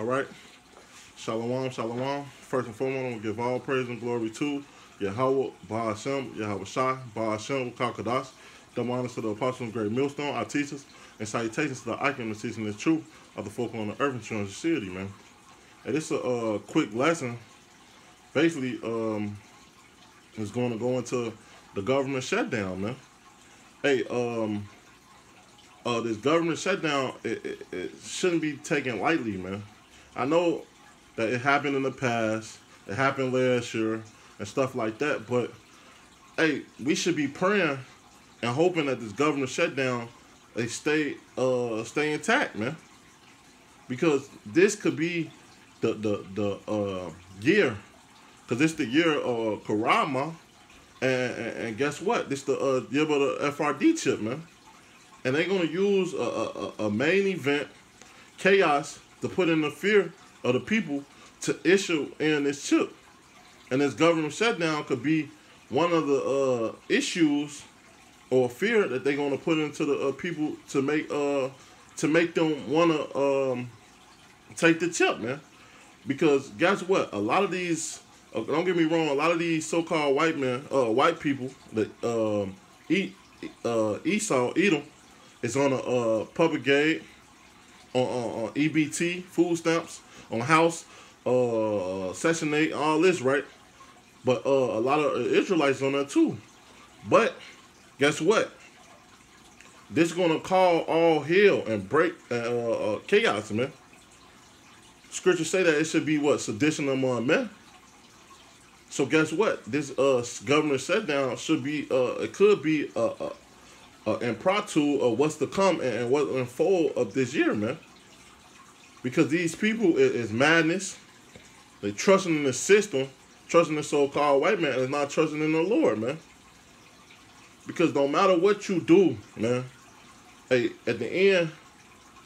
All right. Shalom, shalom. First and foremost, I want to give all praise and glory to Yahweh, Ba'ashem, Yahweh Shai, Ba'ashem, Kalkadas. Double honors to the apostles of Great Millstone, our teachers, and salutations to the icon of teaching the truth of the folk on the earth and true society, man. And this is a quick lesson. Basically, is going to go into the government shutdown, man. Hey, this government shutdown, it shouldn't be taken lightly, man. I know that it happened in the past, it happened last year, and stuff like that. But hey, we should be praying and hoping that this government shutdown they stay intact, man. Because this could be the year, because it's the year of Karama, and guess what? This the year of the FRD chip, man. And they're gonna use a main event, chaos, to put in the fear of the people to issue in this chip. And this government shutdown could be one of the issues or fear that they're gonna put into the people to make them wanna take the chip, man. Because guess what? A lot of these, don't get me wrong, a lot of these so-called white men, white people that Esau, Edom, is on a public aid, on EBT, food stamps, on house, Section 8, all this, right? But a lot of Israelites on there too. But guess what? This is gonna call all hell and break chaos, man. Scripture say that it should be what? Sedition among men. So guess what? This government shutdown should be it could be impromptu of what's to come and what unfold of this year, man. Because these people is madness. They trusting in the system, trusting the so-called white man, and not trusting in the Lord, man. Because no matter what you do, man, hey, at the end,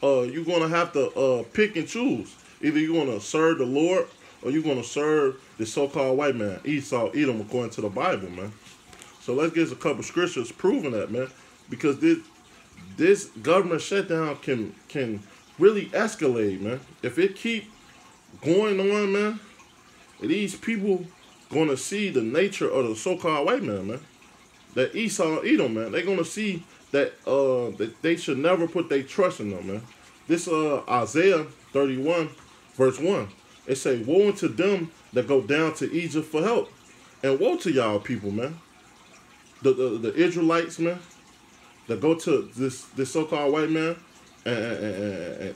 you're gonna have to pick and choose. Either you're gonna serve the Lord or you're gonna serve the so-called white man, Esau, Edom, according to the Bible, man. So let's get a couple scriptures proving that, man. Because this government shutdown can really escalate, man. If it keep going on, man, these people gonna see the nature of the so-called white man, man. That Esau, Edom, man. They're gonna see that that they should never put their trust in them, man. This Isaiah 31, verse 1. It say, "Woe unto them that go down to Egypt for help, and woe to y'all people, man." The Israelites, man, that go to this so-called white man and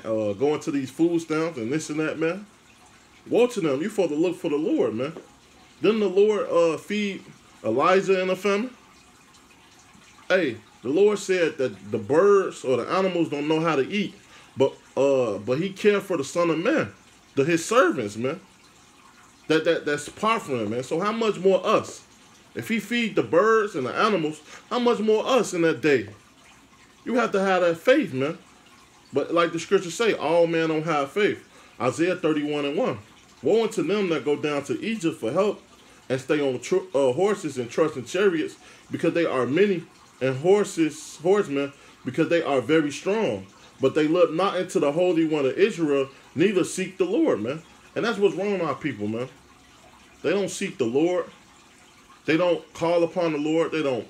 go into these food stamps and this and that, man. Woe to them. You supposed to look for the Lord, man. Didn't the Lord feed Elijah and the famine? Hey, the Lord said that the birds or the animals don't know how to eat, but he cared for the Son of Man, his servants, man. That's part for him, man. So how much more us? If he feed the birds and the animals, how much more us in that day? You have to have that faith, man. But like the scriptures say, all men don't have faith. Isaiah 31 and 1. Woe unto them that go down to Egypt for help and stay on horses and trust in chariots, because they are many, and horsemen, because they are very strong. But they look not into the Holy One of Israel, neither seek the Lord, man. And that's what's wrong with our people, man. They don't seek the Lord. They don't call upon the Lord. They don't,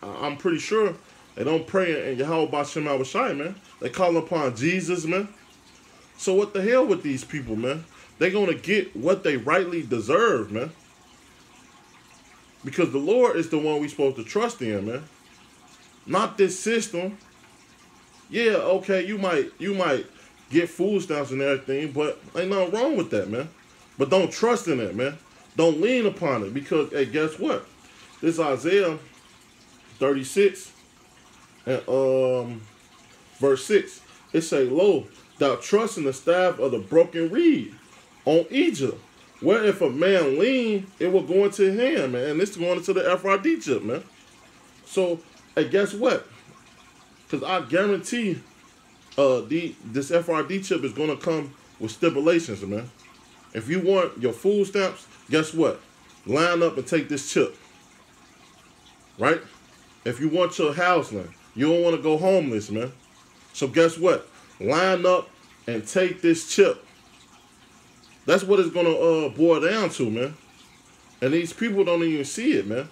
I'm pretty sure they don't pray in Yahweh Ba'ashem Yahweh Shai, man. They call upon Jesus, man. So what the hell with these people, man? They're going to get what they rightly deserve, man. Because the Lord is the one we're supposed to trust in, man. Not this system. Yeah, okay, you might get food stamps and everything, but ain't nothing wrong with that, man. But don't trust in it, man. Don't lean upon it, because, hey, guess what? This Isaiah 36 and verse 6. It say, "Lo, thou trust in the staff of the broken reed on Egypt, where if a man lean, it will go into his hand," man. And this is going into the FRD chip, man. So, hey, guess what? Because I guarantee this FRD chip is going to come with stipulations, man. If you want your food stamps, guess what? Line up and take this chip. Right? If you want your house, man, you don't want to go homeless, man. So guess what? Line up and take this chip. That's what it's gonna boil down to, man. And these people don't even see it, man.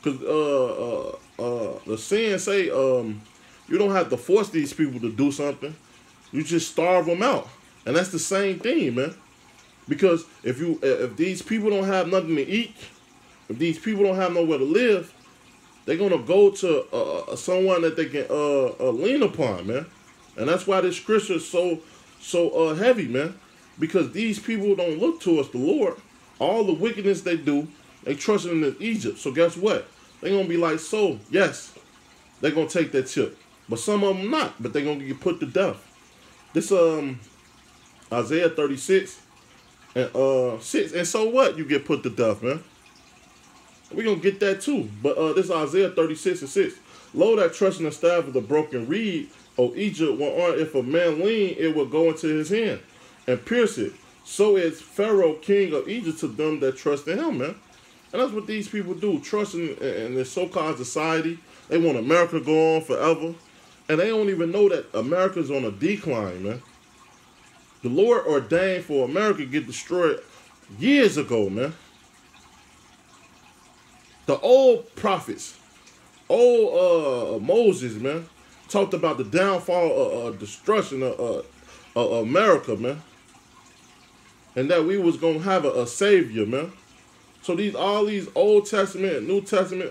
Cause the saying say you don't have to force these people to do something. You just starve them out, and that's the same thing, man. Because if these people don't have nothing to eat, if these people don't have nowhere to live, they're gonna go to someone that they can lean upon, man. And that's why this scripture is so heavy, man. Because these people don't look towards the Lord. All the wickedness they do, they trust in Egypt. So guess what? They're gonna be like, so yes, they're gonna take that chip. But some of them not, but they're gonna get put to death. This Isaiah 36 and 6. And so what? You get put to death, man. We're going to get that too. But this is Isaiah 36 and 6. Lo, that trust in the staff of the broken reed, O Egypt, if a man lean, it will go into his hand and pierce it. So is Pharaoh, king of Egypt, to them that trust in him, man. And that's what these people do, trust in this so-called society. They want America to go on forever. And they don't even know that America's on a decline, man. The Lord ordained for America to get destroyed years ago, man. The old prophets, old Moses, man, talked about the downfall destruction of America, man. And that we was going to have a savior, man. So all these Old Testament and New Testament,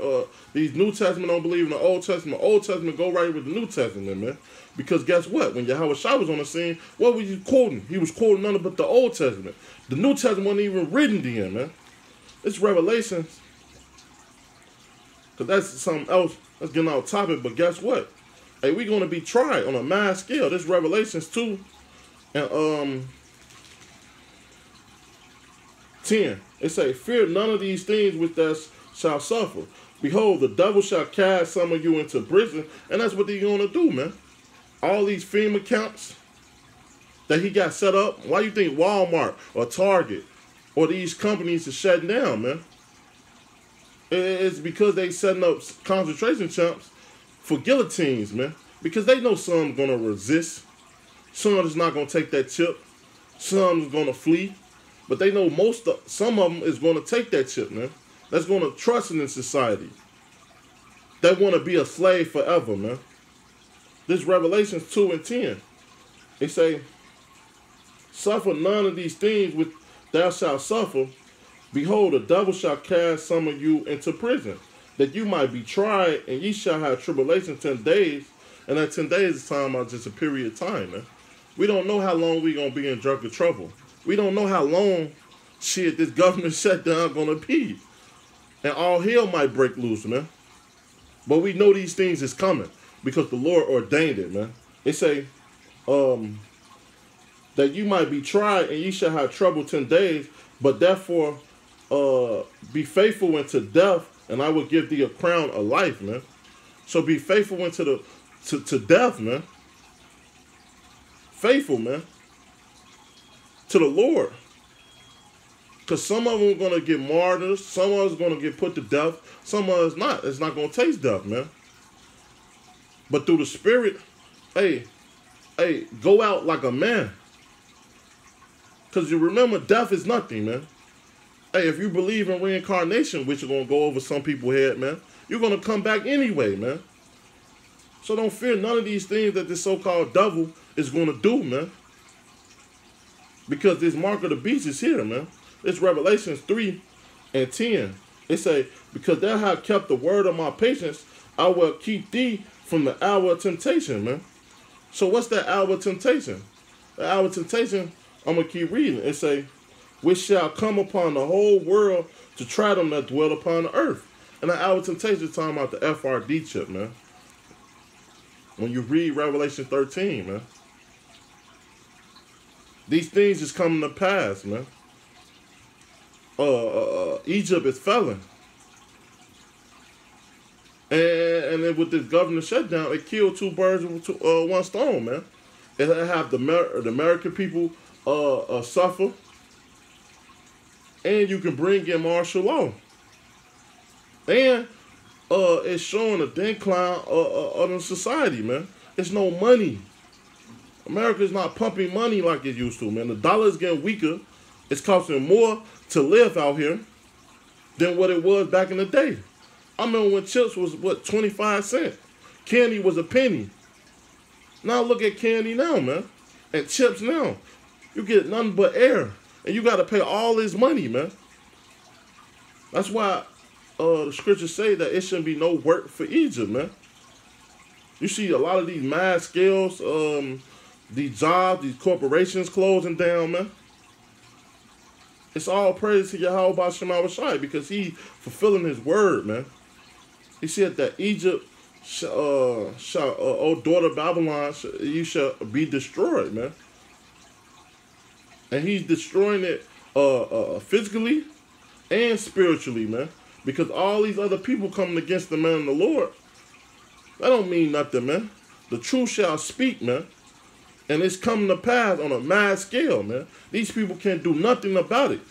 these New Testament don't believe in the Old Testament. Old Testament go right with the New Testament, man. Because guess what? When Yahweh Shai was on the scene, what was he quoting? He was quoting none but the Old Testament. The New Testament wasn't even written then, man. It's Revelations. Because that's something else. Let's get off topic. But guess what? Hey, we're going to be tried on a mass scale. This Revelations 2 and 10. It say, fear none of these things which thou shalt suffer. Behold, the devil shall cast some of you into prison. And that's what they're going to do, man. All these FEMA camps that he got set up. Why you think Walmart or Target or these companies are shutting down, man? It's because they setting up concentration camps for guillotines, man. Because they know some's going to resist. Some is not going to take that chip. Some is going to flee. But they know some of them is going to take that chip, man. That's going to trust in the society. They want to be a slave forever, man. This Revelations 2 and 10. They say, suffer none of these things which thou shalt suffer. Behold, the devil shall cast some of you into prison, that you might be tried, and ye shall have tribulation 10 days. And that 10 days is time about just a period of time, man. We don't know how long we're going to be in drunken trouble. We don't know how long, this government shutdown going to be. And all hell might break loose, man. But we know these things is coming because the Lord ordained it, man. It say, that you might be tried and ye shall have trouble 10 days, but therefore be faithful unto death, and I will give thee a crown of life, man. So be faithful unto to death, man. Faithful, man. To the Lord. Because some of them are going to get martyrs. Some of us are going to get put to death. Some of us not. It's not going to taste death, man. But through the Spirit, hey, go out like a man. Because you remember, death is nothing, man. Hey, if you believe in reincarnation, which is going to go over some people's head, man, you're going to come back anyway, man. So don't fear none of these things that this so-called devil is going to do, man. Because this mark of the beast is here, man. It's Revelations 3 and 10. It say, because thou hast kept the word of my patience, I will keep thee from the hour of temptation, man. So what's that hour of temptation? The hour of temptation, I'm going to keep reading. It say, which shall come upon the whole world to try them that dwell upon the earth. And the hour of temptation is talking about the FRD chip, man. When you read Revelation 13, man. These things is coming to pass, man. Egypt is felling. And then with this government shutdown, it killed two birds with one stone, man. It have the American people suffer. And you can bring in martial law. And it's showing a decline of the society, man. It's no money. America is not pumping money like it used to, man. The dollar is getting weaker. It's costing more to live out here than what it was back in the day. I remember when chips was, what, 25 cents. Candy was a penny. Now look at candy now, man. And chips now. You get nothing but air. And you got to pay all this money, man. That's why the scriptures say that it shouldn't be no work for Egypt, man. You see a lot of these mass scales, these jobs, these corporations closing down, man. It's all praise to Yahweh Shema Shai because he fulfilling his word, man. He said that Egypt, O daughter Babylon, you shall be destroyed, man. And he's destroying it physically and spiritually, man. Because all these other people coming against the man of the Lord, that don't mean nothing, man. The truth shall speak, man. And it's coming to pass on a mass scale, man. These people can't do nothing about it.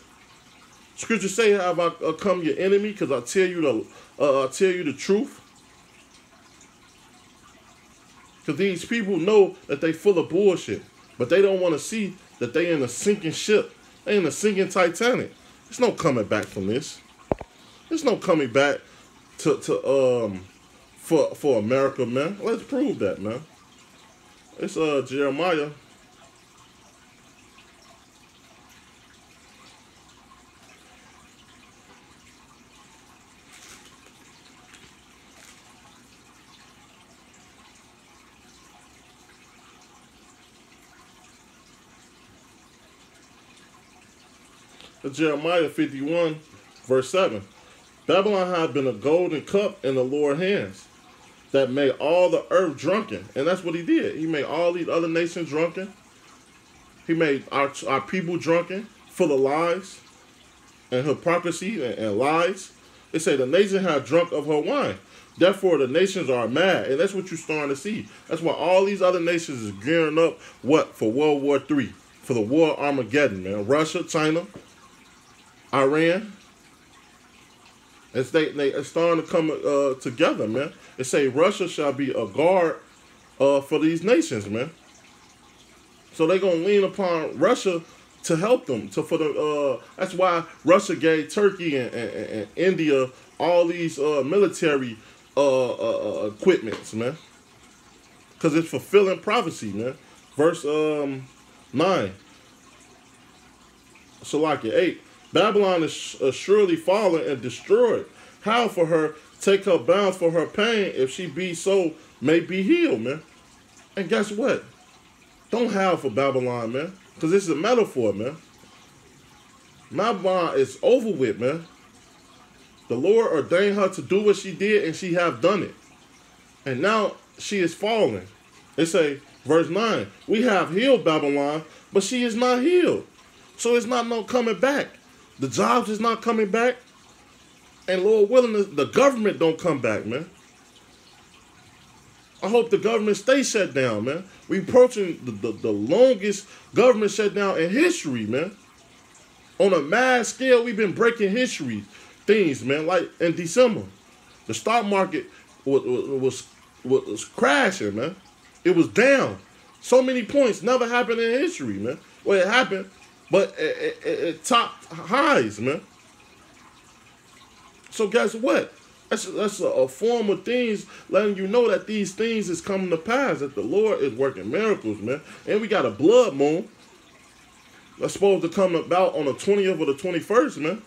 Scriptures say, "Have I come your enemy? Because I tell you the truth." Because these people know that they full of bullshit, but they don't want to see that they in a sinking ship. They in a sinking Titanic. There's no coming back from this. There's no coming back for America, man. Let's prove that, man. It's Jeremiah. Jeremiah 51, verse 7. Babylon had been a golden cup in the Lord's hands that made all the earth drunken. And that's what he did. He made all these other nations drunken. He made our people drunken, full of lies and hypocrisy and lies. They say the nation had drunk of her wine. Therefore, the nations are mad. And that's what you're starting to see. That's why all these other nations is gearing up, what, for World War III, for the war of Armageddon, man. Russia, China, Iran. It's starting to come together, man. They say Russia shall be a guard for these nations, man. So they're gonna lean upon Russia to help them. That's why Russia gave Turkey and India all these military equipments, man. Because it's fulfilling prophecy, man. Verse 9. Salakia 8. Babylon is surely fallen and destroyed. How for her take her bounds for her pain, if she be so, may be healed, man. And guess what? Don't howl for Babylon, man. Because this is a metaphor, man. Babylon is over with, man. The Lord ordained her to do what she did, and she have done it. And now she is falling. They say, verse 9, we have healed Babylon, but she is not healed. So it's not no coming back. The jobs is not coming back. And Lord willing, the government don't come back, man. I hope the government stays shut down, man. We approaching the longest government shutdown in history, man. On a mass scale, we've been breaking history things, man. Like in December, the stock market was crashing, man. It was down. So many points never happened in history, man. Well, it happened, but it topped highs, man. So guess what? That's a form of things letting you know that these things is coming to pass, that the Lord is working miracles, man. And we got a blood moon that's supposed to come about on the 20th or the 21st, man.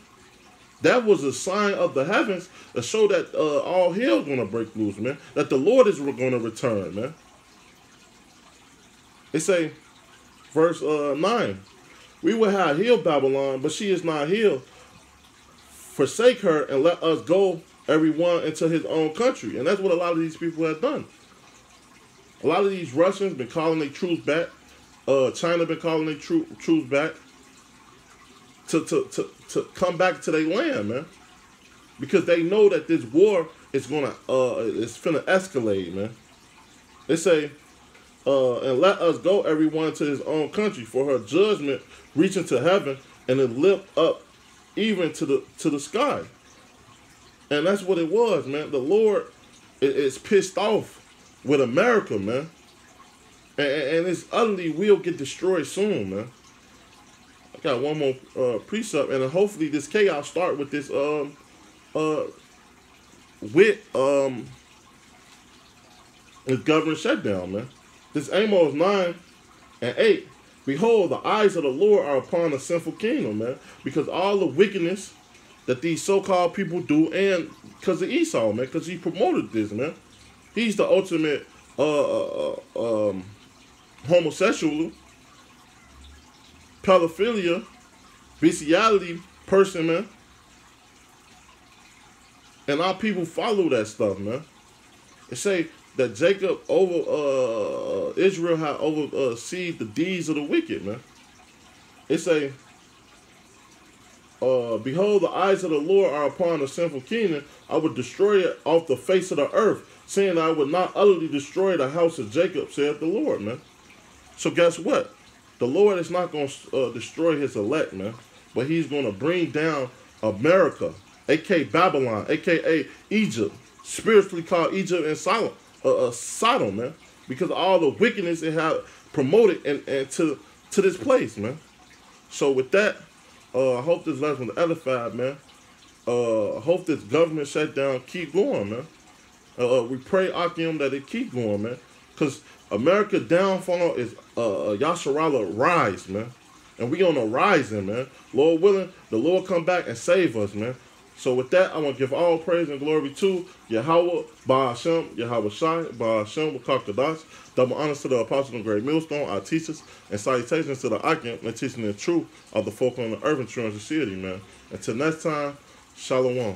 That was a sign of the heavens to show that all hell's going to break loose, man. That the Lord is going to return, man. They say, verse 9, we will have healed Babylon, but she is not healed. Forsake her and let us go, everyone, into his own country. And that's what a lot of these people have done. A lot of these Russians been calling their troops back. China been calling their troops back to come back to their land, man. Because they know that this war is gonna it's finna escalate, man. They say, and let us go, everyone, to his own country, for her judgment reaching to heaven and it lift up even to the sky. And that's what it was, man. The Lord is pissed off with America, man. and it's utterly will get destroyed soon, man. I got one more precept, and then hopefully this chaos start with this uh with this government shutdown, man. This Amos 9:8. Behold, the eyes of the Lord are upon the sinful kingdom, man, because all the wickedness that these so-called people do, and because of Esau, man, because he promoted this, man. He's the ultimate homosexual, pedophilia, bestiality person, man. And our people follow that stuff, man. It say that Jacob over Israel had overseen the deeds of the wicked, man. It say, behold, the eyes of the Lord are upon the sinful kingdom. I would destroy it off the face of the earth, saying I would not utterly destroy the house of Jacob, saith the Lord, man. So guess what? The Lord is not going to destroy his elect, man, but he's going to bring down America, a.k.a. Babylon, a.k.a. Egypt, spiritually called Egypt and Sodom, man, because of all the wickedness it had promoted and to this place, man. So with that, I hope this lesson was edified, man. I hope this government shutdown keep going, man. We pray, Akim, that it keep going, man, because America downfall is Yasharala rise, man. And we on a rising, man. Lord willing, the Lord come back and save us, man. So with that, I want to give all praise and glory to Yahweh, Ba'ashem, Yahweh Shai, Ba'ashem, Wakakadash. Double honors to the apostle and great millstone, our teachers, and salutations to the Akim, and teaching the truth of the folk on the earth and true and sincerity, man. Until next time, Shalom.